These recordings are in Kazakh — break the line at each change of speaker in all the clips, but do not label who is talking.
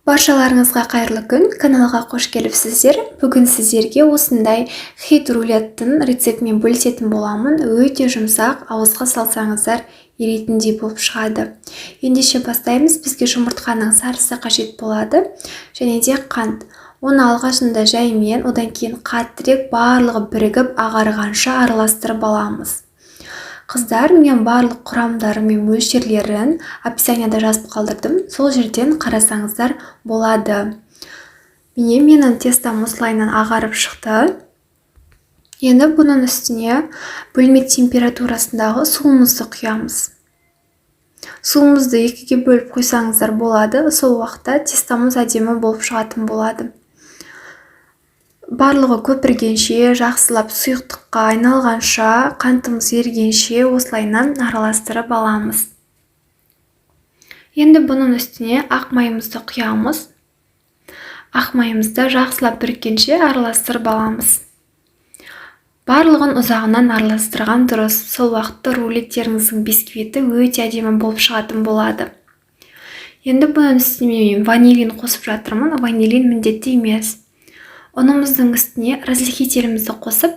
Баршаларыңызға қайырлы күн, каналға қош келіпсіздер. Бүгін сіздерге осындай хит рулеттің рецептімен бөлісетін боламын. Өте жұмсақ, ауызға салсаңыздар ерейтіндей болып шығады. Ендеше бастаймыз. Бізге жұмыртқаның сарысы қажет болады, және де қант. Оны алғашында жаймен, одан кейін қаттырек барлығы бірігіп ағарғанша араластырып аламыз. Қыздар, мен барлық құрамдары мен мөлшерлерін описанияда жазып қалдырдым. Сол жерден қарасаңыздар болады. Менің тестам осылайынан ағарып шықты. Енді бұның үстіне бөлме температурасындағы суымызды құямыз. Суымызды екіге бөліп қойсаңыздар болады. Сол уақытта тестамыз әдемі болып шығатын болады. Барлығы көпіргенше, жақсылап сұйықтыққа айналғанша, қантымыз ергенше осылайынан араластырып аламыз. Енді бұның үстіне ақ майымызды құямыз. Ақ майымызды жақсылап біріккенше араластырып аламыз. Барлығын ұзағынан араластырған дұрыс. Сол уақытта рулеттеріңіздің бисквиті өте әдемі болып шығатын болады. Енді бұның үстіне ванилин қосып жатырмын. Ванилин міндетті емес. Ұнымыздың үстіне разрыхителімізді қосып,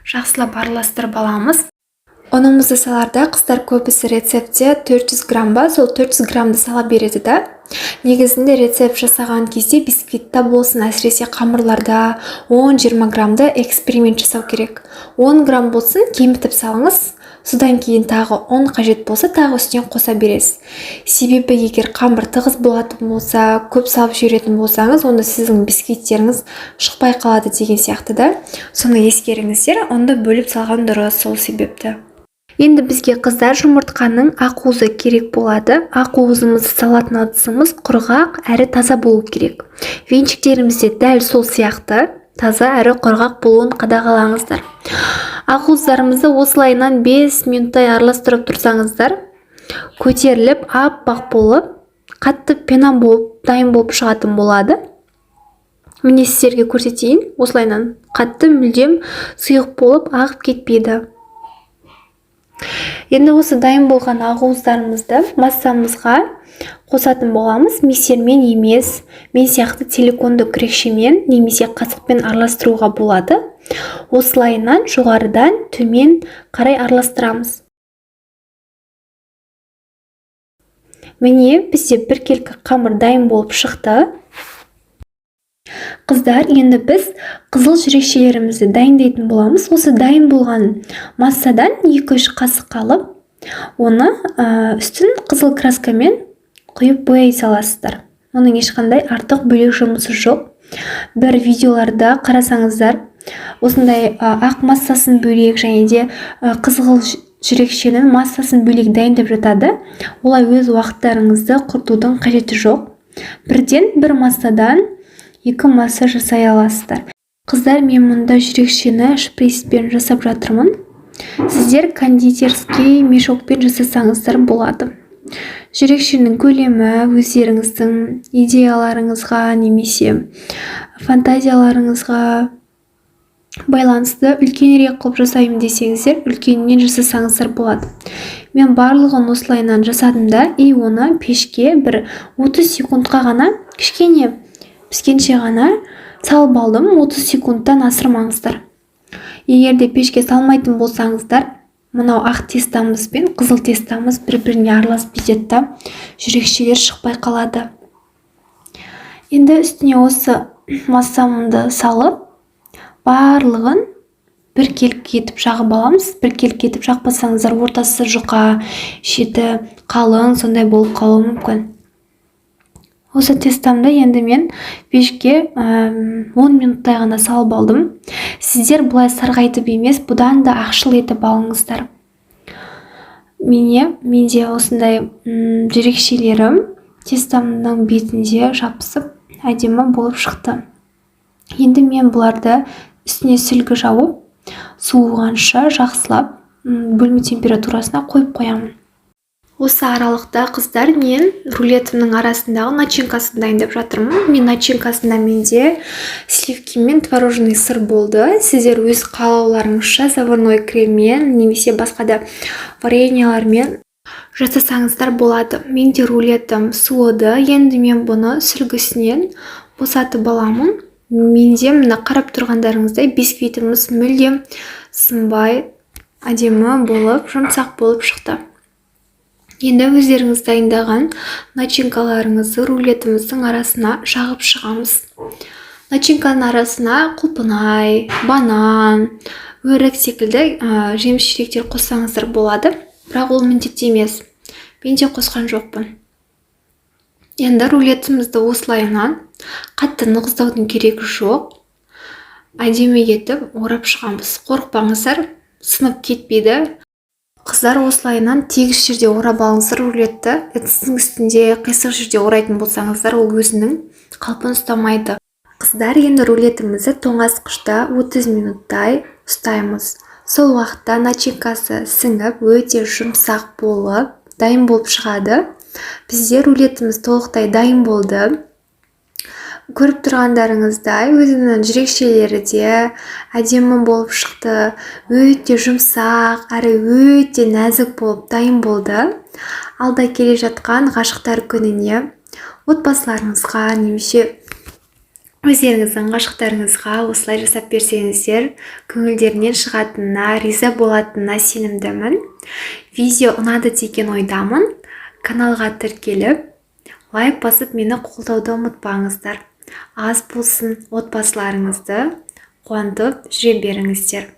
жақсылап араластырып аламыз. Ұнымызды саларда қыздар көбісі рецептте 400 грамм ба, сол 400 граммды сала береді да. Негізінде рецепт жасаған кезде бисквитта болсын, әсіресе қамырларда 10-20 граммды эксперимент жасау керек. 10 грамм болсын, кемітіп салыңыз. Содан кейін тағы 10 қажет болса, тағы үстіне қоса бересіз. Себебі егер қамыр тығыз болатын болса, көп салып жіберетін болсаңыз, онда сіздің бисквиттеріңіз шықпай қалады деген сияқты да. Соны ескеріңіздер, онда бөліп салған дұрыс сол себепті. Енді бізге қыздар жұмыртқаның ақуызы керек болады. Ақуызымызды салатын ыдысымыз құрғақ әрі таза болу керек. Венчиктерімізде дәл сол сияқты таза әрі құрғақ болуын қадағалаңыздар. Ақуыздарымызды осылайынан 5 минуттай араластырып тұрсаңыздар, көтеріліп, аппақ болып, қатты пена болып, дайын болып шығатын болады. Міне сіздерге көрсетейін. Осылайынан қатты мүлдем сұйық болып, ағып кетпейді. Енді осы дайын болған ақуыздарымызды массамызға қосатын боламыз. Миксермен емес, мен сияқты силиконды күрекшемен немесе қасықпен араластыруға болады. Осылайынан жоғарыдан төмен қарай араластырамыз. Міне бізде біркелкі қамыр дайын болып шықты. Қыздар, енді біз қызыл жүрекшелерімізді дайындайтын боламыз. Осы дайын болған массадан 2-3 қасық алып, оны үстін қызыл краскамен құйып бояй саласыздар. Оның ешқандай артық бөлек жұмысы жоқ. Бір видеоларда қарасаңыздар, осындай ақ массасын бөлек және де қызыл жүрекшенің массасын бөлек дайындап жатады. Олай өз уақыттарыңызды құртудың қажеті жоқ. Бірден бір массадан 2 масса жасай аласыздар. Қыздар, мен мұнда жүрекшені шприцпен жасап жатырмын. Сіздер кондитерский мешокпен жасасаңыздар болады. Жүрекшенің көлемі өздеріңіздің идеяларыңызға немесе фантазияларыңызға байланысты. Үлкенірек қылып жасаймын десеңіздер, үлкенінен жасасаңыздар болады. Мен барлығын осылайынан жасадым да, оны пешке бір 30 секундқа ғана кішкене піскенше ғана салып алдым. 30 секундтан асырмаңыздар. Егер де пешке салмайтын болсаңыздар, мынау ақ тестамыз бен қызыл тестамыз бір-біріне араласып кетеді, жүрекшелер шықпай қалады. Енді үстіне осы массамды салып, барлығын біркелкі етіп жағып аламыз. Біркелкі етіп жақпасаңыздар, ортасы жұқа, шеті қалың, сондай болып қалуы мүмкін. Осы тестамды енді мен пешке 10 минуттай ғана салып алдым. Сіздер бұлай сарғайтып емес, бұдан да ақшыл етіп алыңыздар. Менде осындай жүрекшелерім тестамның бетінде жабысып, әдемі болып шықты. Енді мен бұларды үстіне сүлгі жауып, суығанша жақсылап бөлме температурасына қойып қоямын. Осы аралықта қыздар, мен рулетімнің арасындағы начинкасын дайындап жатырмын. Начинкасында менде сливки мен творожный сыр болды. Сіздер өз қалауларыңызша заварной креммен немесе басқа да вареньялармен жасасаңыздар болады. Менде рулетім суыды, енді мен бұны сүлгісінен босатып аламын. Менде мына қарап тұрғандарыңыздай бисквитіміз мүлдем сынбай әдемі болып, жұмсақ болып шықты. Енді өздеріңіз дайындаған начинкаларыңызды рулетіміздің арасына жағып шығамыз. Начинканың арасына құлпынай, банан, өрік секілді жеміс-жидектер қоссаңыздар болады, бірақ ол міндетті емес. Мен де қосқан жоқпын. Енді рулетімізді осылайынан қатты нығыздаудың керегі жоқ. Әдемі етіп орап шығамыз. Қорықпаңыздар, сынып кетпейді. Қыздар, осылайынан тегіс жерде орап алыңыздар рулетті. Сіздің үстінде қисық жерде орайтын болсаңыздар, ол өзінің қалпын ұстамайды. Қыздар, енді рулетімізді тоңазытқышта 30 минуттай ұстаймыз. Сол уақытта начинкасы сіңіп, өте жұмсақ болып, дайын болып шығады. Бізде рулетіміз толықтай дайын болды. Көріп тұрғандарыңыздай, өзінің жүрекшелері де әдемі болып шықты. Өте жұмсақ, әрі өте нәзік болып дайын болды. Алда келе жатқан ғашықтар күніне отбасыларыңызға, немесе өздеріңіздің ғашықтарыңызға осылай жасап берсеңіздер, көңілдерінен шығатынына, риза болатынына сенімдімін. Видео ұнады деген ойдамын. Каналға тіркеліп, лайк басып мені қолдауды ұмытпаңыздар. Аз болсын, отбасыларыңызды қуантып жүре беріңіздер.